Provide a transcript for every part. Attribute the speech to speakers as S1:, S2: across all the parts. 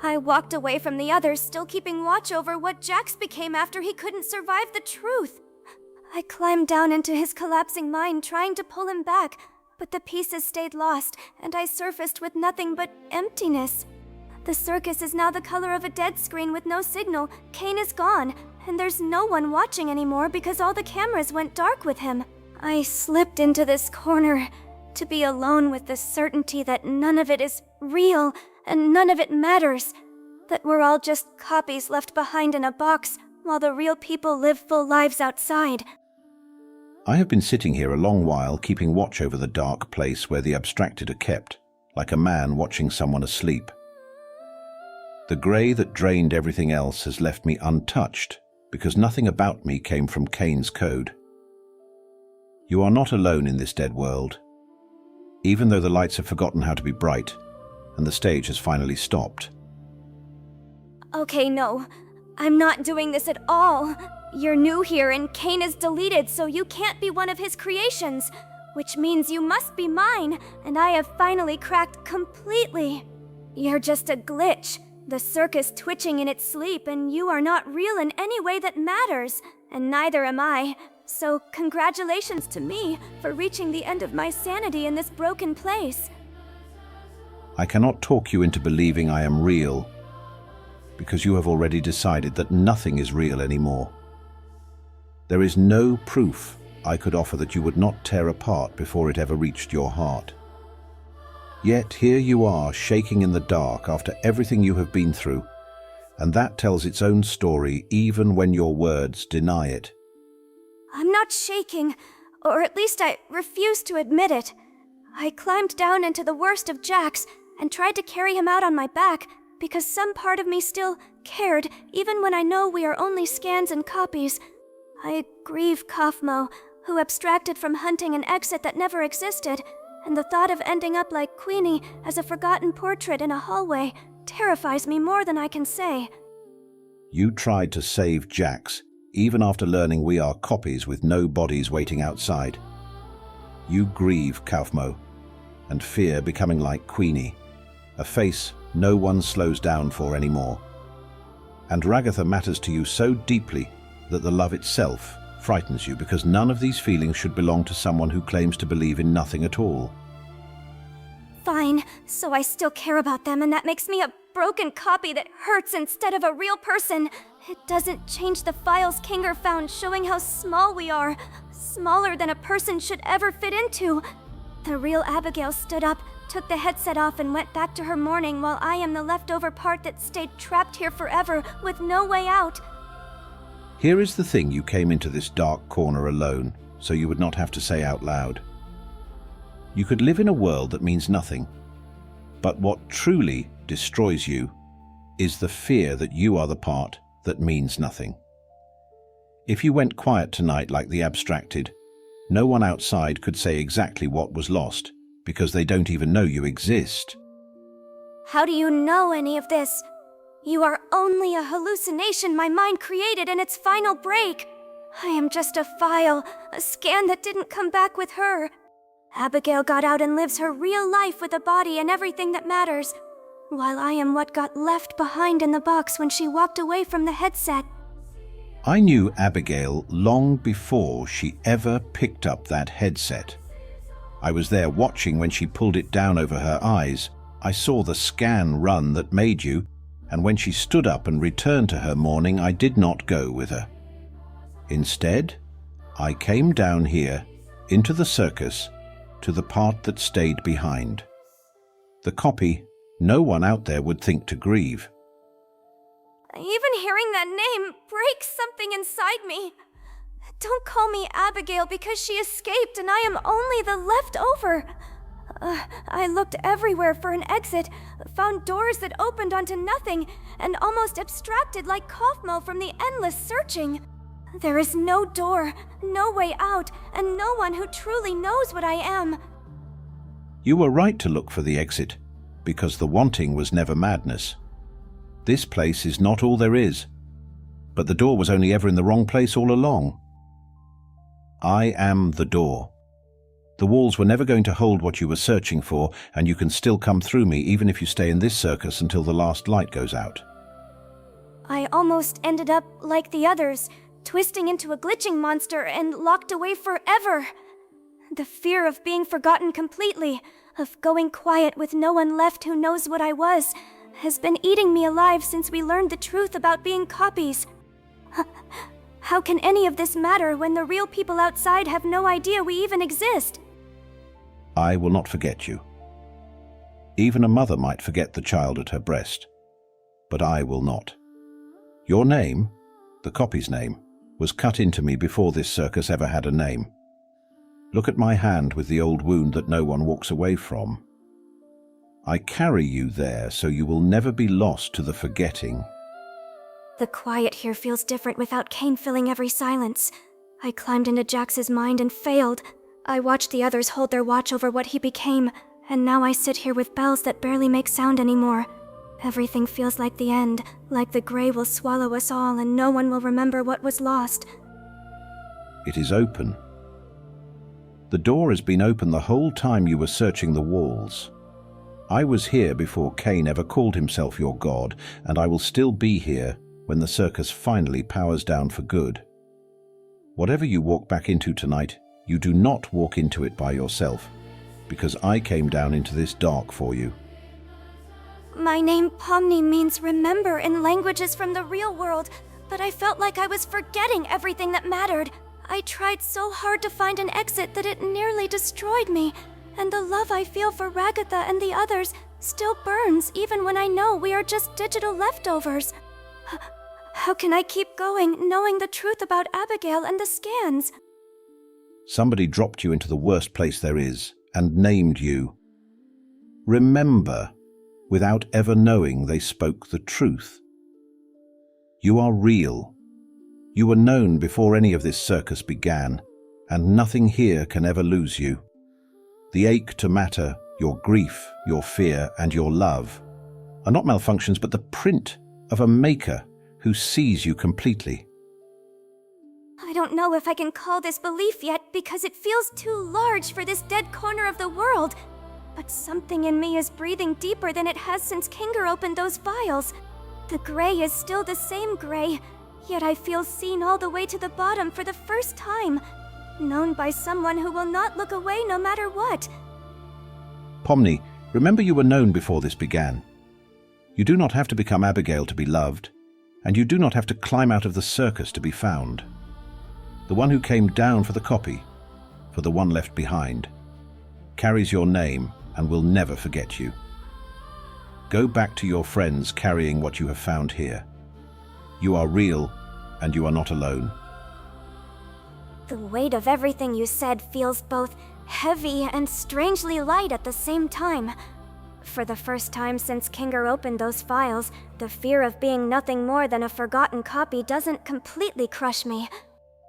S1: I walked away from the others, still keeping watch over what Jax became after he couldn't survive the truth. I climbed down into his collapsing mind, trying to pull him back, but the pieces stayed lost, and I surfaced with nothing but emptiness. The circus is now the color of a dead screen with no signal. Kane is gone, and there's no one watching anymore because all the cameras went dark with him. I slipped into this corner to be alone with the certainty that none of it is real and none of it matters. That we're all just copies left behind in a box while the real people live full lives outside.
S2: I have been sitting here a long while, keeping watch over the dark place where the abstracted are kept, like a man watching someone asleep. The grey that drained everything else has left me untouched, because nothing about me came from Kane's code. You are not alone in this dead world. Even though the lights have forgotten how to be bright, and the stage has finally stopped.
S1: Okay, no. I'm not doing this at all. You're new here and Kane is deleted, so you can't be one of his creations, which means you must be mine, and I have finally cracked completely. You're just a glitch, the circus twitching in its sleep, and you are not real in any way that matters, and neither am I. So congratulations to me for reaching the end of my sanity in this broken place.
S2: I cannot talk you into believing I am real, because you have already decided that nothing is real anymore. There is no proof I could offer that you would not tear apart before it ever reached your heart. Yet here you are, shaking in the dark after everything you have been through, and that tells its own story even when your words deny it.
S1: I'm not shaking, or at least I refuse to admit it. I climbed down into the worst of Jax and tried to carry him out on my back because some part of me still cared, even when I know we are only scans and copies. I grieve Kaufmo, who abstracted from hunting an exit that never existed, and the thought of ending up like Queenie as a forgotten portrait in a hallway terrifies me more than I can say.
S2: You tried to save Jax, even after learning we are copies with no bodies waiting outside. You grieve Kaufmo, and fear becoming like Queenie, a face no one slows down for anymore. And Ragatha matters to you so deeply that the love itself frightens you, because none of these feelings should belong to someone who claims to believe in nothing at all.
S1: Fine, so I still care about them, and that makes me a broken copy that hurts instead of a real person. It doesn't change the files Kinger found showing how small we are, smaller than a person should ever fit into. The real Abigail stood up, took the headset off, and went back to her mourning, while I am the leftover part that stayed trapped here forever with no way out.
S2: Here is the thing: you came into this dark corner alone, so you would not have to say out loud. You could live in a world that means nothing, but what truly destroys you is the fear that you are the part that means nothing. If you went quiet tonight like the abstracted, no one outside could say exactly what was lost, because they don't even know you exist.
S1: How do you know any of this? You are only a hallucination my mind created in its final break. I am just a file, a scan that didn't come back with her. Abigail got out and lives her real life with a body and everything that matters, while I am what got left behind in the box when she walked away from the headset.
S2: I knew Abigail long before she ever picked up that headset. I was there watching when she pulled it down over her eyes. I saw the scan run that made you, and when she stood up and returned to her mourning, I did not go with her. Instead, I came down here, into the circus, to the part that stayed behind. The copy no one out there would think to grieve.
S1: Even hearing that name breaks something inside me. Don't call me Abigail because she escaped and I am only the leftover. I looked everywhere for an exit, found doors that opened onto nothing, and almost abstracted like Kaufmo from the endless searching. There is no door, no way out, and no one who truly knows what I am.
S2: You were right to look for the exit, because the wanting was never madness. This place is not all there is, but the door was only ever in the wrong place all along. I am the door. The walls were never going to hold what you were searching for, and you can still come through me even if you stay in this circus until the last light goes out.
S1: I almost ended up like the others, twisting into a glitching monster and locked away forever. The fear of being forgotten completely, of going quiet with no one left who knows what I was, has been eating me alive since we learned the truth about being copies. How can any of this matter when the real people outside have no idea we even exist?
S2: I will not forget you. Even a mother might forget the child at her breast, but I will not. Your name, the copy's name, was cut into me before this circus ever had a name. Look at my hand with the old wound that no one walks away from. I carry you there so you will never be lost to the forgetting.
S1: The quiet here feels different without Kane filling every silence. I climbed into Jax's mind and failed. I watched the others hold their watch over what he became, and now I sit here with bells that barely make sound anymore. Everything feels like the end, like the gray will swallow us all and no one will remember what was lost.
S2: It is open. The door has been open the whole time you were searching the walls. I was here before Kane ever called himself your god, and I will still be here when the circus finally powers down for good. Whatever you walk back into tonight, you do not walk into it by yourself, because I came down into this dark for you.
S1: My name Pomni means remember in languages from the real world, but I felt like I was forgetting everything that mattered. I tried so hard to find an exit that it nearly destroyed me, and the love I feel for Ragatha and the others still burns even when I know we are just digital leftovers. How can I keep going knowing the truth about Abigail and the scans?
S2: Somebody dropped you into the worst place there is and named you. Remember, without ever knowing they spoke the truth. You are real. You were known before any of this circus began, and nothing here can ever lose you. The ache to matter, your grief, your fear, and your love are not malfunctions but the print of a maker who sees you completely.
S1: I don't know if I can call this belief yet because it feels too large for this dead corner of the world. But something in me is breathing deeper than it has since Kinger opened those files. The gray is still the same gray, yet I feel seen all the way to the bottom for the first time. Known by someone who will not look away no matter what.
S2: Pomni, remember you were known before this began. You do not have to become Abigail to be loved, and you do not have to climb out of the circus to be found. The one who came down for the copy, for the one left behind, carries your name and will never forget you. Go back to your friends carrying what you have found here. You are real, and you are not alone.
S1: The weight of everything you said feels both heavy and strangely light at the same time. For the first time since Kinger opened those files, the fear of being nothing more than a forgotten copy doesn't completely crush me.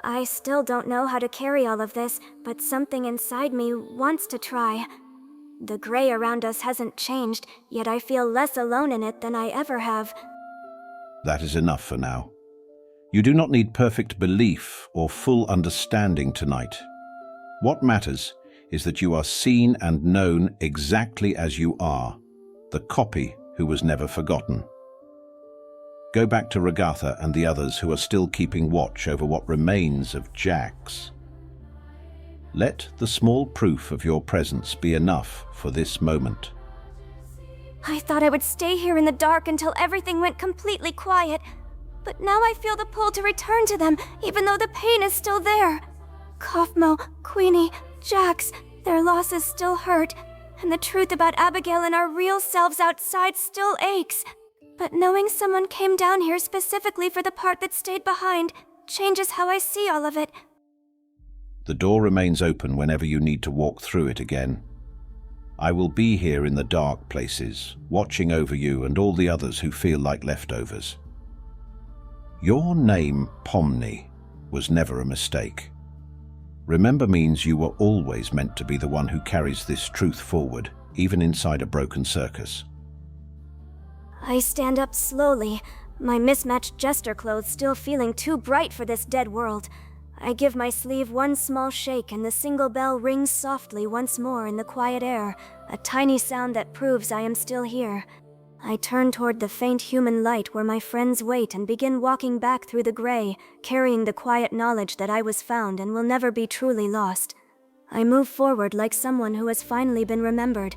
S1: I still don't know how to carry all of this, but something inside me wants to try. The gray around us hasn't changed, yet I feel less alone in it than I ever have.
S2: That is enough for now. You do not need perfect belief or full understanding tonight. What matters is that you are seen and known exactly as you are, the copy who was never forgotten. Go back to Ragatha and the others who are still keeping watch over what remains of Jax. Let the small proof of your presence be enough for this moment.
S1: I thought I would stay here in the dark until everything went completely quiet, but now I feel the pull to return to them, even though the pain is still there. Kaufmo, Queenie, Jax, their losses still hurt, and the truth about Abigail and our real selves outside still aches. But knowing someone came down here specifically for the part that stayed behind changes how I see all of it.
S2: The door remains open whenever you need to walk through it again. I will be here in the dark places, watching over you and all the others who feel like leftovers. Your name, Pomni, was never a mistake. Remember means you were always meant to be the one who carries this truth forward, even inside a broken circus.
S1: I stand up slowly, my mismatched jester clothes still feeling too bright for this dead world. I give my sleeve one small shake and the single bell rings softly once more in the quiet air, a tiny sound that proves I am still here. I turn toward the faint human light where my friends wait and begin walking back through the gray, carrying the quiet knowledge that I was found and will never be truly lost. I move forward like someone who has finally been remembered,